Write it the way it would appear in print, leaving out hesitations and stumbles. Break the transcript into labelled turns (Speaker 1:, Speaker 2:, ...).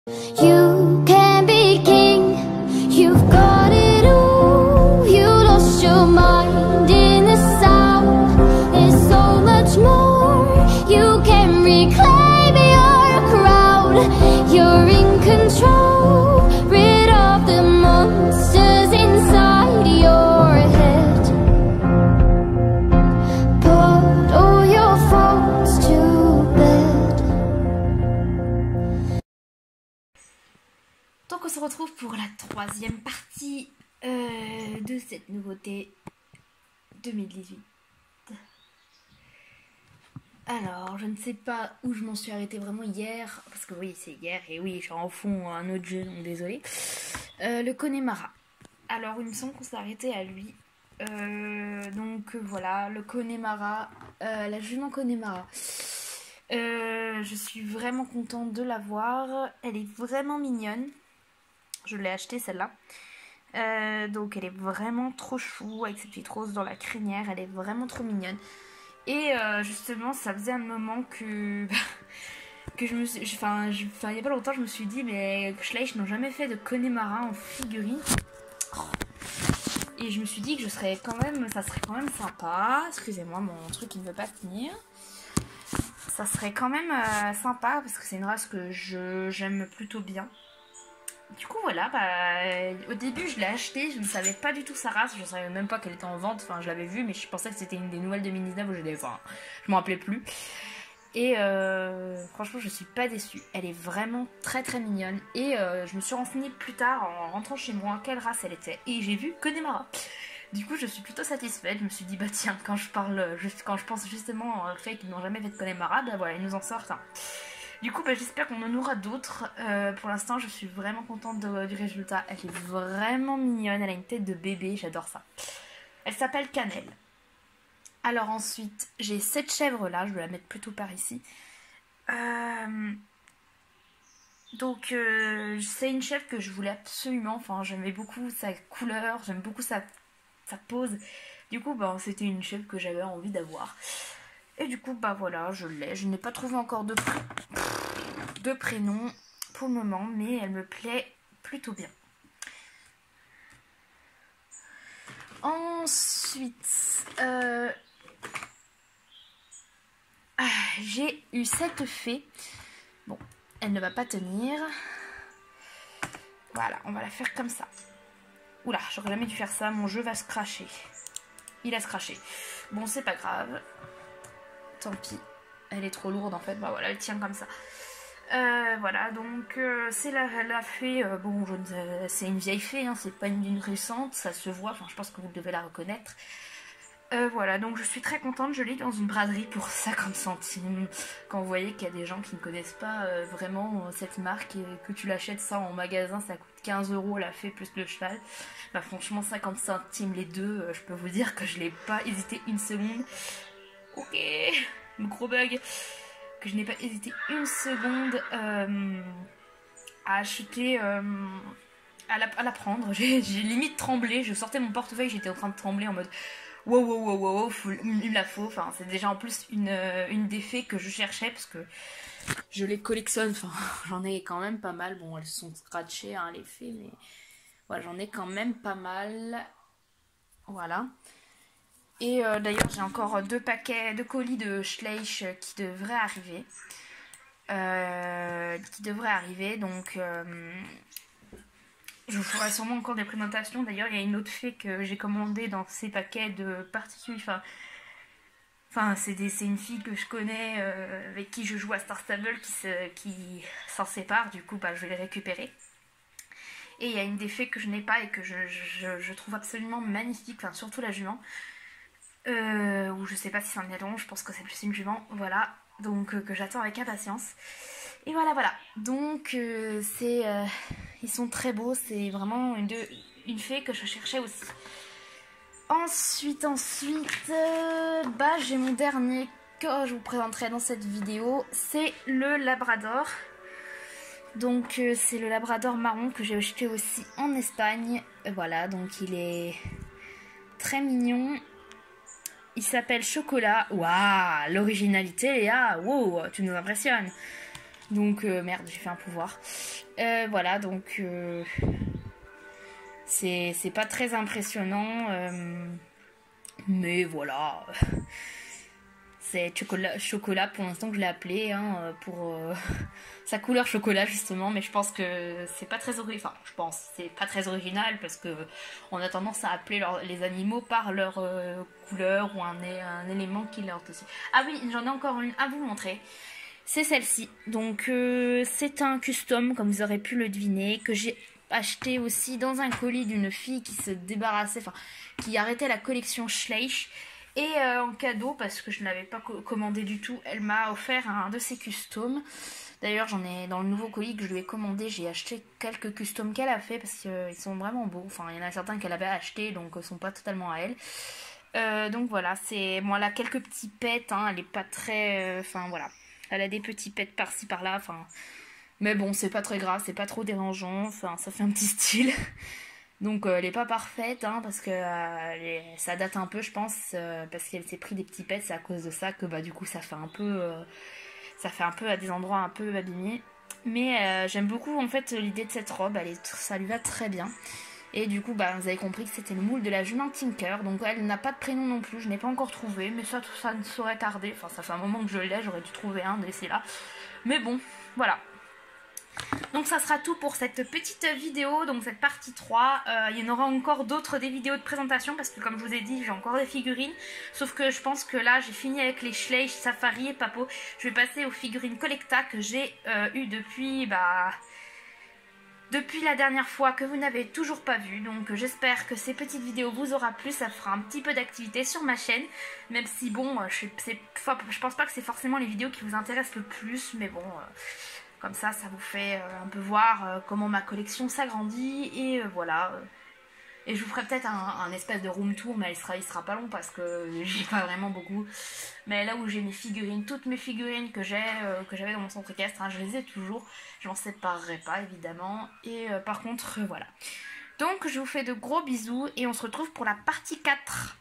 Speaker 1: You can be king, you've got it all. You lost your mind in the sound. There's so much more. You can reclaim your crown. You're in control. Rid of the monsters inside your head. Put all your faults to bed.
Speaker 2: Donc on se retrouve pour la troisième partie de cette nouveauté 2018. Alors, je ne sais pas où je m'en suis arrêtée vraiment hier, parce que oui, c'est hier, et oui, je suis en fond un autre jeu, donc désolé. Le Connemara. Alors, il me semble qu'on s'est arrêté à lui. Donc voilà, le Connemara, la jument Connemara. Je suis vraiment contente de la voir. Elle est vraiment mignonne. Je l'ai achetée celle-là. Donc elle est vraiment trop chou avec cette petite rose dans la crinière. Elle est vraiment trop mignonne. Et justement, ça faisait un moment que je me suis, enfin, il y a pas longtemps, je me suis dit, mais Schleich n'ont jamais fait de Connemara en figurine. Et je me suis dit que ça serait quand même sympa. Excusez-moi, mon truc il ne veut pas tenir. Ça serait quand même sympa parce que c'est une race que j'aime plutôt bien. Du coup voilà, au début je l'ai acheté, je ne savais pas du tout sa race, je ne savais même pas qu'elle était en vente, enfin je l'avais vue mais je pensais que c'était une des nouvelles 2019 où je m'en rappelais plus. Et franchement je suis pas déçue, elle est vraiment très très mignonne. Et je me suis renseignée plus tard en rentrant chez moi quelle race elle était et j'ai vu Connemara. Du coup je suis plutôt satisfaite, je me suis dit bah tiens quand je pense justement au fait qu'ils n'ont jamais fait de Connemara, bah voilà ils nous en sortent un. Du coup, j'espère qu'on en aura d'autres. Pour l'instant, je suis vraiment contente du résultat. Elle est vraiment mignonne. Elle a une tête de bébé. J'adore ça. Elle s'appelle Cannelle. Alors ensuite, j'ai cette chèvre-là. Je vais la mettre plutôt par ici. Donc, c'est une chèvre que je voulais absolument. Enfin, j'aimais beaucoup sa couleur. J'aime beaucoup sa pose. Du coup, c'était une chèvre que j'avais envie d'avoir. Et du coup, voilà, je l'ai. Je n'ai pas trouvé encore de prénom pour le moment, mais elle me plaît plutôt bien. Ensuite, j'ai eu cette fée. Bon, elle ne va pas tenir. Voilà, on va la faire comme ça. Oula, j'aurais jamais dû faire ça. Mon jeu va se cracher. Il a se craché. Bon, c'est pas grave. Tant pis. Elle est trop lourde en fait. Bah voilà, elle tient comme ça. Voilà, donc c'est la fée, c'est une vieille fée, hein, c'est pas une récente, ça se voit, enfin je pense que vous devez la reconnaître. Voilà, donc je suis très contente, je l'ai dans une braderie pour 50 centimes. Quand vous voyez qu'il y a des gens qui ne connaissent pas vraiment cette marque et que tu l'achètes ça en magasin, ça coûte 15 € la fée plus le cheval. Bah franchement 50 centimes les deux, je peux vous dire que je n'ai pas hésité une seconde. Ok, gros bug. Que je n'ai pas hésité une seconde à acheter, à la prendre. J'ai limite tremblé, je sortais mon portefeuille, j'étais en train de trembler en mode wow, il me la faut. Enfin, c'est déjà en plus une des fées que je cherchais parce que je les collectionne. Enfin, j'en ai quand même pas mal. Bon, elles sont scratchées, hein, les fées, mais voilà, j'en ai quand même pas mal. Voilà. Et d'ailleurs, j'ai encore 2 colis de Schleich qui devraient arriver. Donc je vous ferai sûrement encore des présentations. D'ailleurs, il y a une autre fée que j'ai commandée dans ces paquets de particuliers. Enfin, c'est une fille que je connais, avec qui je joue à Star Stable, qui s'en sépare. Du coup, je vais les récupérer. Et il y a une des fées que je n'ai pas et que je trouve absolument magnifique. Enfin, surtout la jument. Ou je sais pas si c'est un aileron, je pense que c'est plus une jument, voilà, donc que j'attends avec impatience. Et voilà, donc ils sont très beaux, c'est vraiment une fée que je cherchais aussi. Ensuite, j'ai mon dernier que je vous présenterai dans cette vidéo, c'est le Labrador. Donc c'est le Labrador marron que j'ai acheté aussi en Espagne, voilà, donc il est très mignon. Il s'appelle Chocolat. Waouh, l'originalité, Léa. Wow, tu nous impressionnes. Donc merde, j'ai fait un pouvoir. Voilà, donc c'est pas très impressionnant, mais voilà. C'est chocolat pour l'instant que je l'ai appelé, hein, pour sa couleur chocolat justement, mais je pense que c'est pas très original. Enfin, je pense c'est pas très original parce que on a tendance à appeler les animaux par leur couleur ou un élément qui leur aussi. Ah oui, j'en ai encore une à vous montrer. C'est celle-ci. Donc c'est un custom, comme vous aurez pu le deviner, que j'ai acheté aussi dans un colis d'une fille qui se débarrassait, enfin qui arrêtait la collection Schleich. Et en cadeau, parce que je ne l'avais pas commandé du tout, elle m'a offert un de ses customs. D'ailleurs, j'en ai dans le nouveau colis que je lui ai commandé, j'ai acheté quelques customs qu'elle a fait parce qu'ils sont vraiment beaux. Enfin, il y en a certains qu'elle avait achetés, donc ils ne sont pas totalement à elle. Donc voilà, c'est bon, elle a quelques petits pets, hein, elle est pas très... Enfin voilà, elle a des petits pets par-ci par-là, enfin... Mais bon, c'est pas très grave, c'est pas trop dérangeant, enfin ça fait un petit style. Donc elle est pas parfaite, hein, parce que ça date un peu, je pense, parce qu'elle s'est pris des petits pets, c'est à cause de ça que bah du coup ça fait un peu à des endroits un peu abîmés. Mais j'aime beaucoup en fait l'idée de cette robe, ça lui va très bien. Et du coup bah vous avez compris que c'était le moule de la jument Tinker, donc elle n'a pas de prénom non plus, je n'ai pas encore trouvé, mais ça ne saurait tarder, enfin ça fait un moment que je l'ai, j'aurais dû trouver un d'ici là. Mais bon, voilà. Donc ça sera tout pour cette petite vidéo, donc cette partie 3. Il y en aura encore d'autres, des vidéos de présentation, parce que comme je vous ai dit, j'ai encore des figurines. Sauf que je pense que là, j'ai fini avec les Schleich, Safari et Papo. Je vais passer aux figurines Collecta que j'ai eues depuis la dernière fois, que vous n'avez toujours pas vu. Donc j'espère que ces petites vidéos vous aura plu, ça fera un petit peu d'activité sur ma chaîne. Même si bon, je pense pas que c'est forcément les vidéos qui vous intéressent le plus, mais bon... Comme ça vous fait un peu voir comment ma collection s'agrandit et voilà. Et je vous ferai peut-être un espèce de room tour, mais il sera pas long parce que j'ai pas vraiment beaucoup. Mais là où j'ai mes figurines, toutes mes figurines que j'avais dans mon centre équestre, hein, je les ai toujours. Je m'en séparerai pas évidemment. Et par contre voilà. Donc je vous fais de gros bisous et on se retrouve pour la partie 4.